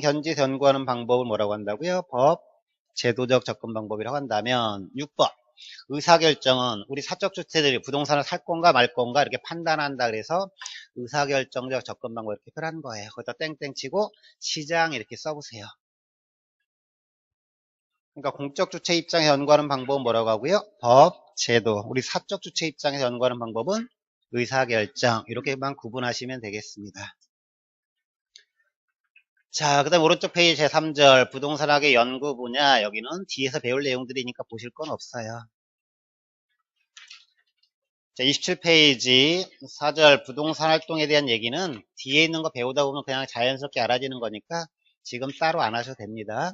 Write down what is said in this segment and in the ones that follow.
견지에서 연구하는 방법을 뭐라고 한다고요? 법, 제도적 접근 방법이라고 한다면 6번 의사결정은 우리 사적 주체들이 부동산을 살 건가 말 건가 이렇게 판단한다 그래서 의사결정적 접근 방법 이렇게 표현한 거예요. 거기다 땡땡 치고 시장 이렇게 써보세요. 그러니까 공적 주체 입장에서 연구하는 방법은 뭐라고 하고요? 법, 제도. 우리 사적 주체 입장에서 연구하는 방법은 의사결정. 이렇게만 구분하시면 되겠습니다. 자, 그 다음 오른쪽 페이지 제3절 부동산학의 연구 분야. 여기는 뒤에서 배울 내용들이니까 보실 건 없어요. 자, 27페이지 4절 부동산 활동에 대한 얘기는 뒤에 있는 거 배우다 보면 그냥 자연스럽게 알아지는 거니까 지금 따로 안 하셔도 됩니다.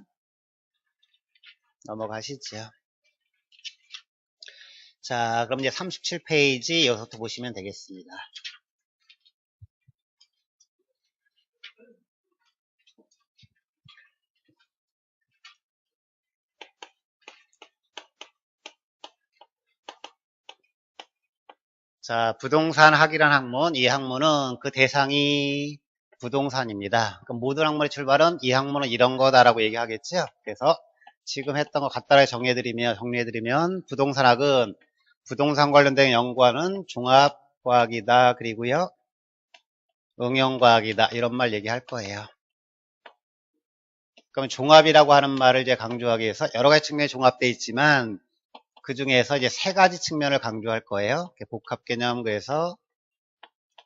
넘어가시죠. 자, 그럼 이제 37페이지 여기서부터 보시면 되겠습니다. 자, 부동산학이라는 학문, 이 학문은 그 대상이 부동산입니다. 그럼 모든 학문의 출발은 이 학문은 이런 거다라고 얘기하겠죠. 그래서 지금 했던 거 간단하게 정리해드리면 부동산학은 부동산 관련된 연구하는 종합과학이다. 그리고요, 응용과학이다. 이런 말 얘기할 거예요. 그럼 종합이라고 하는 말을 이제 강조하기 위해서 여러 가지 측면이 종합되어 있지만 그 중에서 이제 세 가지 측면을 강조할 거예요. 복합 개념, 그래서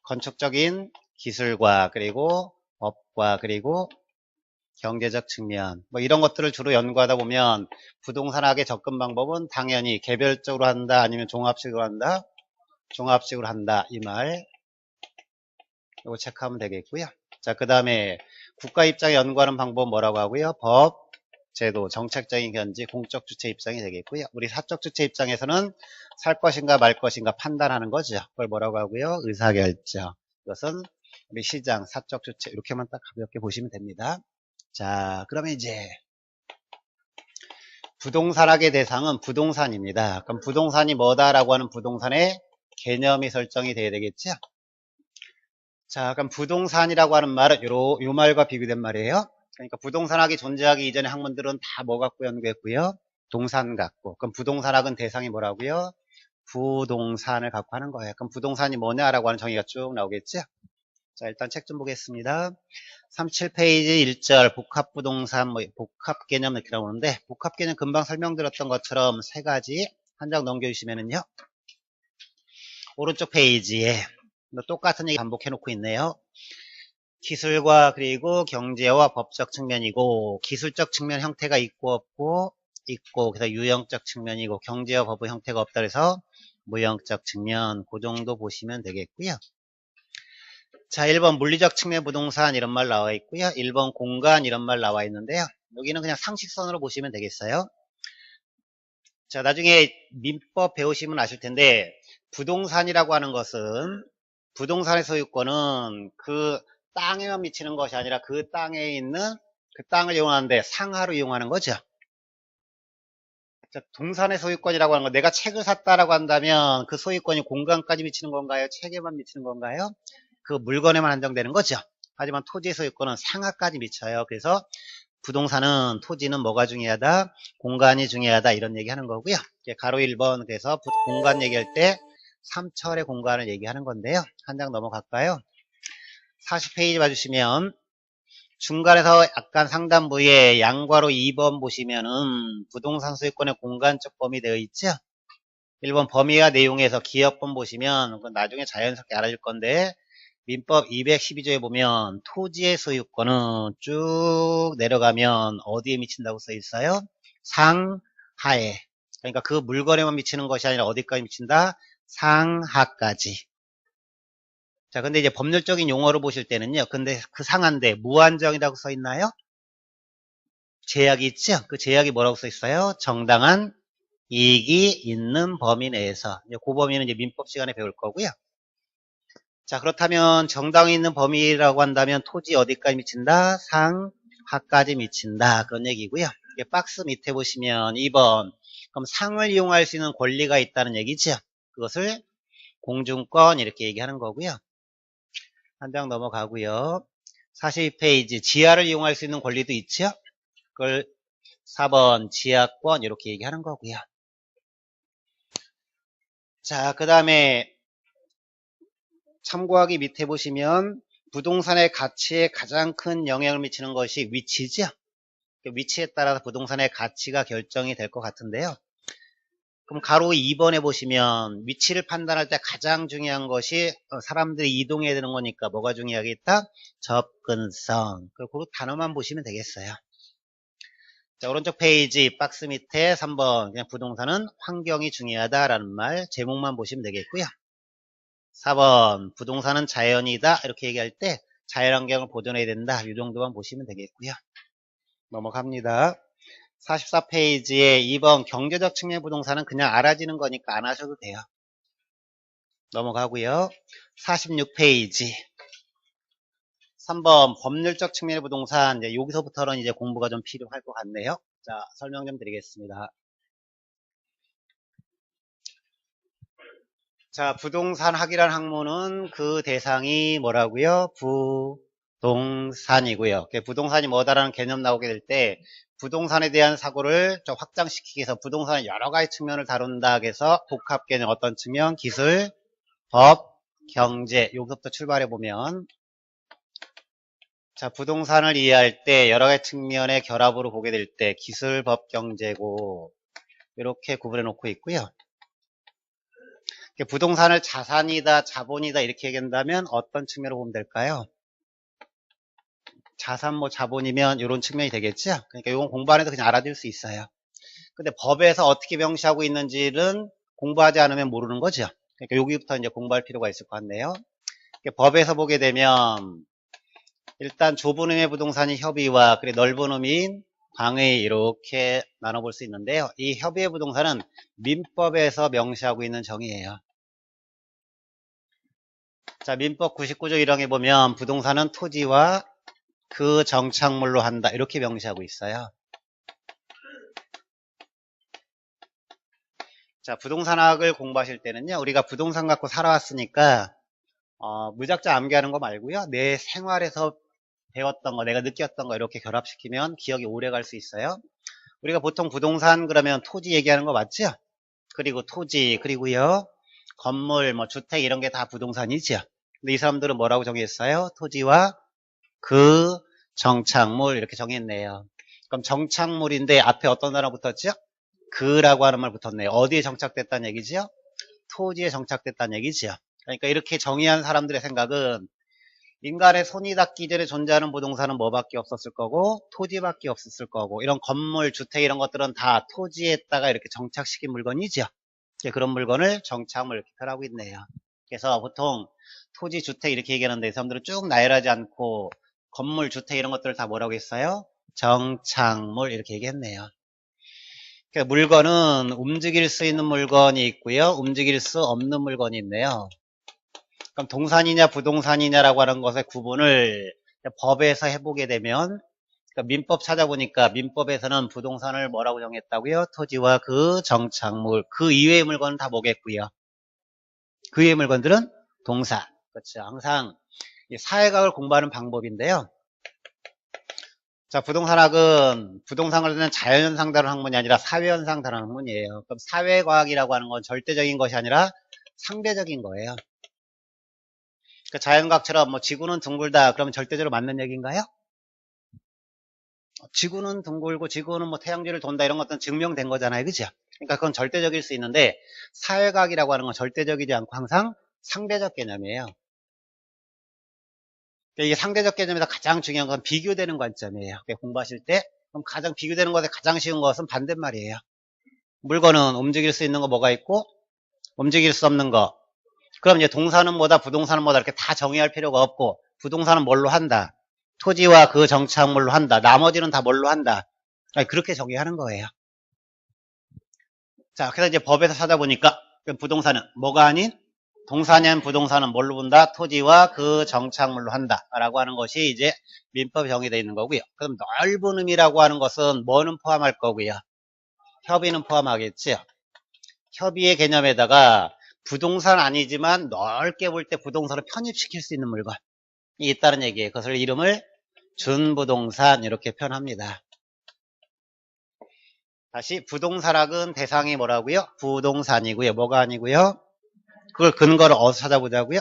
건축적인 기술과 그리고 법과 그리고 경제적 측면 뭐 이런 것들을 주로 연구하다 보면 부동산학의 접근 방법은 당연히 개별적으로 한다 아니면 종합식으로 한다 종합식으로 한다 이 말 이거 체크하면 되겠고요. 자, 그 다음에 국가 입장에 연구하는 방법은 뭐라고 하고요? 법, 제도, 정책적인 견지, 공적 주체 입장이 되겠고요. 우리 사적 주체 입장에서는 살 것인가 말 것인가 판단하는 거죠. 그걸 뭐라고 하고요? 의사결정. 이것은 우리 시장, 사적 주체 이렇게만 딱 가볍게 보시면 됩니다. 자, 그러면 이제 부동산학의 대상은 부동산입니다. 그럼 부동산이 뭐다라고 하는 부동산의 개념이 설정이 돼야 되겠죠? 자, 그럼 부동산이라고 하는 말은 요 말과 비교된 말이에요. 그러니까 부동산학이 존재하기 이전의 학문들은 다 뭐 갖고 연구했고요? 동산 갖고. 그럼 부동산학은 대상이 뭐라고요? 부동산을 갖고 하는 거예요. 그럼 부동산이 뭐냐라고 하는 정의가 쭉 나오겠죠? 자, 일단 책 좀 보겠습니다. 37페이지 1절 복합부동산, 복합 개념 이렇게 나오는데 복합 개념 금방 설명드렸던 것처럼 세 가지 한 장 넘겨주시면은요. 오른쪽 페이지에 똑같은 얘기 반복해 놓고 있네요. 기술과 그리고 경제와 법적 측면이고 기술적 측면 형태가 있고 없고 있고 그래서 유형적 측면이고 경제와 법의 형태가 없다 그래서 무형적 측면 그 정도 보시면 되겠고요. 자, 1번 물리적 측면 부동산 이런 말 나와 있고요. 1번 공간 이런 말 나와 있는데요. 여기는 그냥 상식선으로 보시면 되겠어요. 자, 나중에 민법 배우시면 아실 텐데 부동산이라고 하는 것은 부동산의 소유권은 그 땅에만 미치는 것이 아니라 그 땅에 있는 그 땅을 이용하는데 상하로 이용하는 거죠. 자, 동산의 소유권이라고 하는 건 내가 책을 샀다라고 한다면 그 소유권이 공간까지 미치는 건가요? 책에만 미치는 건가요? 그 물건에만 한정되는 거죠. 하지만 토지의 소유권은 상하까지 미쳐요. 그래서 부동산은 토지는 뭐가 중요하다? 공간이 중요하다. 이런 얘기 하는 거고요. 가로 1번 그래서 공간 얘기할 때 3철의 공간을 얘기하는 건데요. 한 장 넘어갈까요? 40페이지 봐주시면 중간에서 약간 상단부에 양괄호 2번 보시면은 부동산 소유권의 공간적 범위 되어 있죠? 1번 범위와 내용에서 기억본 보시면 그건 나중에 자연스럽게 알아질 건데 민법 212조에 보면 토지의 소유권은 쭉 내려가면 어디에 미친다고 써 있어요? 상하에. 그러니까 그 물건에만 미치는 것이 아니라 어디까지 미친다? 상하까지. 자, 근데 이제 법률적인 용어로 보실 때는요. 근데 그 상한데 무한정이라고 써 있나요? 제약이 있죠? 그 제약이 뭐라고 써 있어요? 정당한 이익이 있는 범위 내에서. 그 범위는 이제 민법 시간에 배울 거고요. 자, 그렇다면 정당이 있는 범위라고 한다면 토지 어디까지 미친다? 상하까지 미친다. 그런 얘기고요. 박스 밑에 보시면 2번. 그럼 상을 이용할 수 있는 권리가 있다는 얘기죠. 그것을 공중권 이렇게 얘기하는 거고요. 한 장 넘어가고요. 42페이지 지하를 이용할 수 있는 권리도 있죠. 그걸 4번 지하권 이렇게 얘기하는 거고요. 자, 그 다음에 참고하기 밑에 보시면 부동산의 가치에 가장 큰 영향을 미치는 것이 위치죠. 위치에 따라서 부동산의 가치가 결정이 될 것 같은데요. 그럼 가로 2번에 보시면 위치를 판단할 때 가장 중요한 것이 사람들이 이동해야 되는 거니까 뭐가 중요하겠다? 접근성. 그 단어만 보시면 되겠어요. 자, 오른쪽 페이지 박스 밑에 3번 그냥 부동산은 환경이 중요하다라는 말 제목만 보시면 되겠고요. 4번 부동산은 자연이다 이렇게 얘기할 때 자연환경을 보존해야 된다 이 정도만 보시면 되겠고요. 넘어갑니다. 44페이지에 2번 경제적 측면 부동산은 그냥 알아지는 거니까 안 하셔도 돼요. 넘어가고요. 46페이지 3번 법률적 측면의 부동산 이제 여기서부터는 이제 공부가 좀 필요할 것 같네요. 자, 설명 좀 드리겠습니다. 자, 부동산 학이라는 학문은 그 대상이 뭐라고요? 부동산이고요. 부동산이 뭐다라는 개념 나오게 될 때 부동산에 대한 사고를 좀 확장시키기 위해서 부동산의 여러 가지 측면을 다룬다 해서 복합 개념 어떤 측면? 기술, 법, 경제 여기서부터 출발해 보면 자, 부동산을 이해할 때 여러 가지 측면의 결합으로 보게 될 때 기술, 법, 경제고 이렇게 구분해 놓고 있고요. 부동산을 자산이다, 자본이다 이렇게 얘기한다면 어떤 측면으로 보면 될까요? 자산, 자본이면 이런 측면이 되겠죠? 그러니까 이건 공부 안 해도 그냥 알아둘 수 있어요. 근데 법에서 어떻게 명시하고 있는지는 공부하지 않으면 모르는 거죠. 그러니까 여기부터 이제 공부할 필요가 있을 것 같네요. 법에서 보게 되면 일단 좁은 의미의 부동산이 협의와 그리고 넓은 의미인 광의 이렇게 나눠볼 수 있는데요. 이 협의의 부동산은 민법에서 명시하고 있는 정의예요. 자, 민법 99조 1항에 보면 부동산은 토지와 그 정착물로 한다 이렇게 명시하고 있어요. 자, 부동산학을 공부하실 때는요 우리가 부동산 갖고 살아왔으니까 무작정 암기하는 거 말고요 내 생활에서 배웠던 거 내가 느꼈던 거 이렇게 결합시키면 기억이 오래 갈 수 있어요. 우리가 보통 부동산 그러면 토지 얘기하는 거 맞죠? 그리고 토지 그리고요 건물 주택 이런 게 다 부동산이죠. 근데 이 사람들은 뭐라고 정했어요? 토지와 그 정착물 이렇게 정했네요. 그럼 정착물인데 앞에 어떤 단어 붙었죠? 그라고 하는 말 붙었네요. 어디에 정착됐다는 얘기죠? 토지에 정착됐다는 얘기죠. 그러니까 이렇게 정의한 사람들의 생각은 인간의 손이 닿기 전에 존재하는 부동산은 뭐밖에 없었을 거고 토지밖에 없었을 거고 이런 건물, 주택 이런 것들은 다 토지에다가 이렇게 정착시킨 물건이죠. 그런 물건을 정착물 이렇게 표현하고 있네요. 그래서 보통 토지, 주택 이렇게 얘기하는데 이 사람들은 쭉 나열하지 않고 건물, 주택 이런 것들을 다 뭐라고 했어요? 정착물 이렇게 얘기했네요. 그러니까 물건은 움직일 수 있는 물건이 있고요. 움직일 수 없는 물건이 있네요. 그럼 동산이냐 부동산이냐라고 하는 것의 구분을 법에서 해보게 되면 그러니까 민법 찾아보니까 민법에서는 부동산을 뭐라고 정했다고요? 토지와 그 정착물, 그 이외의 물건은 다 뭐겠고요? 그 이외의 물건들은 동사. 그렇죠. 항상 사회학을 공부하는 방법인데요. 자, 부동산학은 부동산 관련된 자연현상 다루는 학문이 아니라 사회현상 다루는 학문이에요. 그럼 사회과학이라고 하는 건 절대적인 것이 아니라 상대적인 거예요. 그러니까 자연과학처럼 지구는 둥글다 그러면 절대적으로 맞는 얘기인가요? 지구는 둥글고 지구는 태양계를 돈다 이런 것들은 증명된 거잖아요. 그죠? 그러니까 그건 절대적일 수 있는데 사회과학이라고 하는 건 절대적이지 않고 항상 상대적 개념이에요. 그러니까 이게 상대적 개념에서 가장 중요한 건 비교되는 관점이에요. 공부하실 때 그럼 가장 비교되는 것에 가장 쉬운 것은 반대말이에요. 물건은 움직일 수 있는 거 뭐가 있고 움직일 수 없는 거. 그럼 이제 동사는 뭐다 부동산은 뭐다 이렇게 다 정의할 필요가 없고 부동산은 뭘로 한다. 토지와 그 정착물로 한다. 나머지는 다 뭘로 한다. 그렇게 정의하는 거예요. 자, 그래서 이제 법에서 찾아보니까 부동산은 뭐가 아닌 동산이 아닌 부동산은 뭘로 본다? 토지와 그 정착물로 한다. 라고 하는 것이 이제 민법에 정의되어 있는 거고요. 그럼 넓은 의미라고 하는 것은 뭐는 포함할 거고요? 협의는 포함하겠죠. 협의의 개념에다가 부동산 아니지만 넓게 볼 때 부동산을 편입시킬 수 있는 물건. 있다는 얘기예요. 그것을 이름을 준부동산 이렇게 표현합니다. 다시 부동산학은 대상이 뭐라고요? 부동산이고요. 뭐가 아니고요? 그걸 근거를 어디서 찾아보자고요?